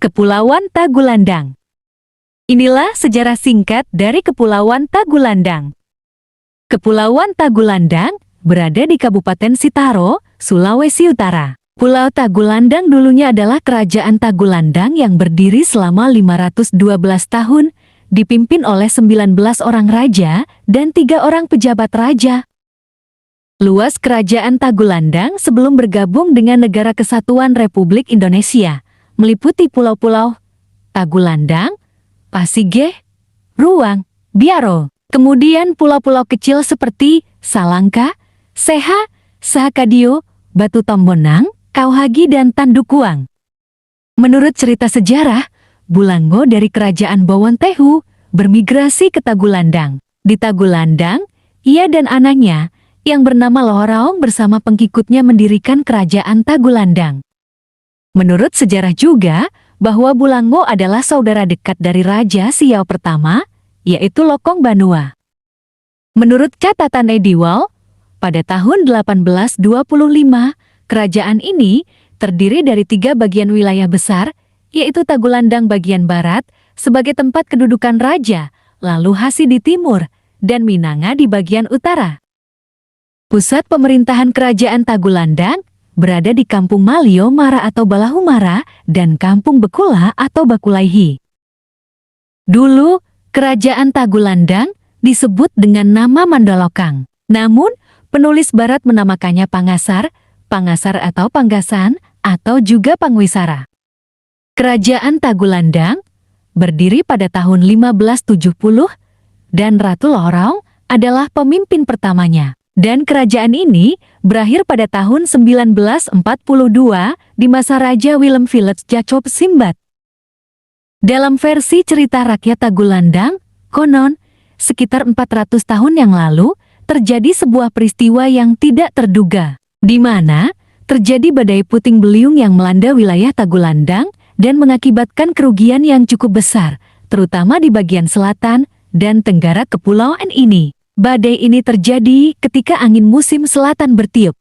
Kepulauan Tagulandang. Inilah sejarah singkat dari Kepulauan Tagulandang. Kepulauan Tagulandang berada di Kabupaten Sitaro, Sulawesi Utara. Pulau Tagulandang dulunya adalah Kerajaan Tagulandang yang berdiri selama 512 tahun, dipimpin oleh 19 orang raja dan 3 orang pejabat raja. Luas Kerajaan Tagulandang sebelum bergabung dengan Negara Kesatuan Republik Indonesia meliputi pulau-pulau Tagulandang, Pasige, Ruang, Biaro. Kemudian pulau-pulau kecil seperti Salangka, Seha, Sahakadio, Batu Tombonang, Kauhagi dan Tandukuang. Menurut cerita sejarah, Bulango dari Kerajaan Bawontehu bermigrasi ke Tagulandang. Di Tagulandang, ia dan anaknya yang bernama Lohorong bersama pengikutnya mendirikan Kerajaan Tagulandang. Menurut sejarah juga bahwa Bulango adalah saudara dekat dari Raja Siau pertama, yaitu Lokong Banua. Menurut catatan Ediwal, pada tahun 1825, kerajaan ini terdiri dari 3 bagian wilayah besar, yaitu Tagulandang bagian barat sebagai tempat kedudukan raja, lalu Hasi di timur, dan Minanga di bagian utara. Pusat pemerintahan kerajaan Tagulandang berada di Kampung Malio Mara atau Balahumara dan Kampung Bekula atau Bakulaihi. Dulu, kerajaan Tagulandang disebut dengan nama Mandolokang. Namun, penulis barat menamakannya Pangasar, Pangasar atau Panggasan, atau juga Pangwisara. Kerajaan Tagulandang berdiri pada tahun 1570 dan Ratu Lohorong adalah pemimpin pertamanya. Dan kerajaan ini berakhir pada tahun 1942 di masa Raja Willem Philips Jacob Simbat. Dalam versi cerita rakyat Tagulandang, konon, sekitar 400 tahun yang lalu, terjadi sebuah peristiwa yang tidak terduga, di mana terjadi badai puting beliung yang melanda wilayah Tagulandang dan mengakibatkan kerugian yang cukup besar, terutama di bagian selatan dan tenggara kepulauan ini. Badai ini terjadi ketika angin musim selatan bertiup.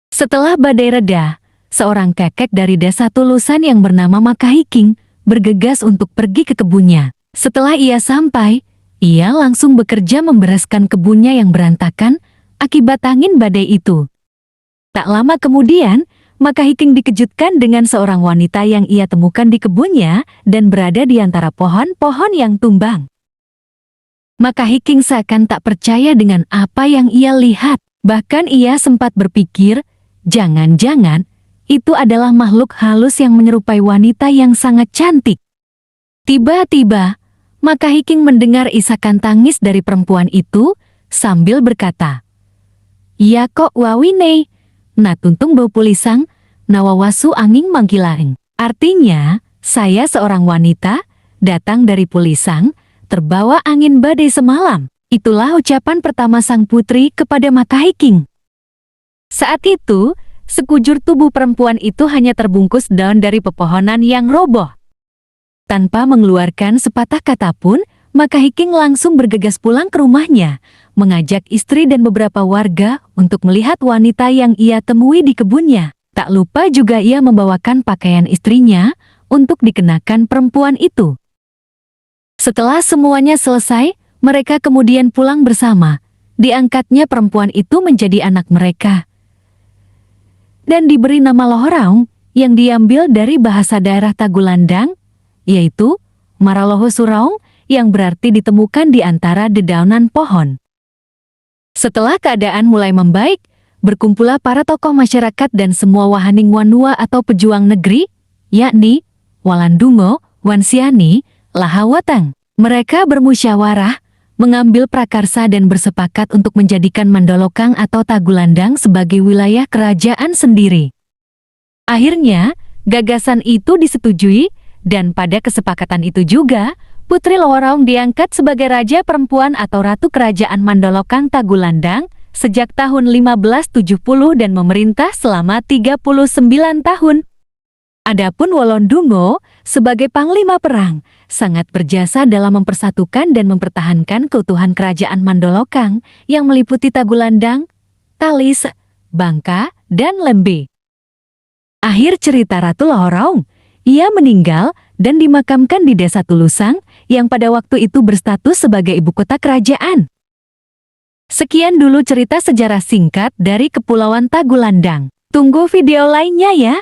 Setelah badai reda, seorang kakek dari desa Tulusan yang bernama Makahiking bergegas untuk pergi ke kebunnya. Setelah ia sampai, ia langsung bekerja membereskan kebunnya yang berantakan akibat angin badai itu. Tak lama kemudian, Makahiking dikejutkan dengan seorang wanita yang ia temukan di kebunnya dan berada di antara pohon-pohon yang tumbang. Makahiking seakan tak percaya dengan apa yang ia lihat. Bahkan ia sempat berpikir, jangan-jangan itu adalah makhluk halus yang menyerupai wanita yang sangat cantik. Tiba-tiba, Makahiking mendengar isakan tangis dari perempuan itu sambil berkata, "Ya kok wawine, na tuntung bau pulisang, nawawasu angin mangkilaeng." Artinya, saya seorang wanita, datang dari Pulisang, terbawa angin badai semalam. Itulah ucapan pertama sang putri kepada Makahiking. Saat itu, sekujur tubuh perempuan itu hanya terbungkus daun dari pepohonan yang roboh. Tanpa mengeluarkan sepatah kata pun, Makahiking langsung bergegas pulang ke rumahnya, mengajak istri dan beberapa warga untuk melihat wanita yang ia temui di kebunnya. Tak lupa juga ia membawakan pakaian istrinya untuk dikenakan perempuan itu. Setelah semuanya selesai, mereka kemudian pulang bersama. Diangkatnya perempuan itu menjadi anak mereka. Dan diberi nama Lohorong yang diambil dari bahasa daerah Tagulandang, yaitu Maraloho Surong yang berarti ditemukan di antara dedaunan pohon. Setelah keadaan mulai membaik, berkumpullah para tokoh masyarakat dan semua wahaning wanua atau pejuang negeri, yakni Walandungo, Wansiani, Lahawatang. Mereka bermusyawarah, mengambil prakarsa dan bersepakat untuk menjadikan Mandolokang atau Tagulandang sebagai wilayah kerajaan sendiri. Akhirnya, gagasan itu disetujui, dan pada kesepakatan itu juga, Putri Lohorong diangkat sebagai raja perempuan atau ratu kerajaan Mandolokang Tagulandang sejak tahun 1570 dan memerintah selama 39 tahun. Adapun Wolondungo sebagai panglima perang sangat berjasa dalam mempersatukan dan mempertahankan keutuhan kerajaan Mandolokang yang meliputi Tagulandang, Talis, Bangka, dan Lembe. Akhir cerita Ratu Lohorong, Ia meninggal dan dimakamkan di Desa Tulusang yang pada waktu itu berstatus sebagai ibu kota kerajaan. Sekian dulu cerita sejarah singkat dari Kepulauan Tagulandang. Tunggu video lainnya ya.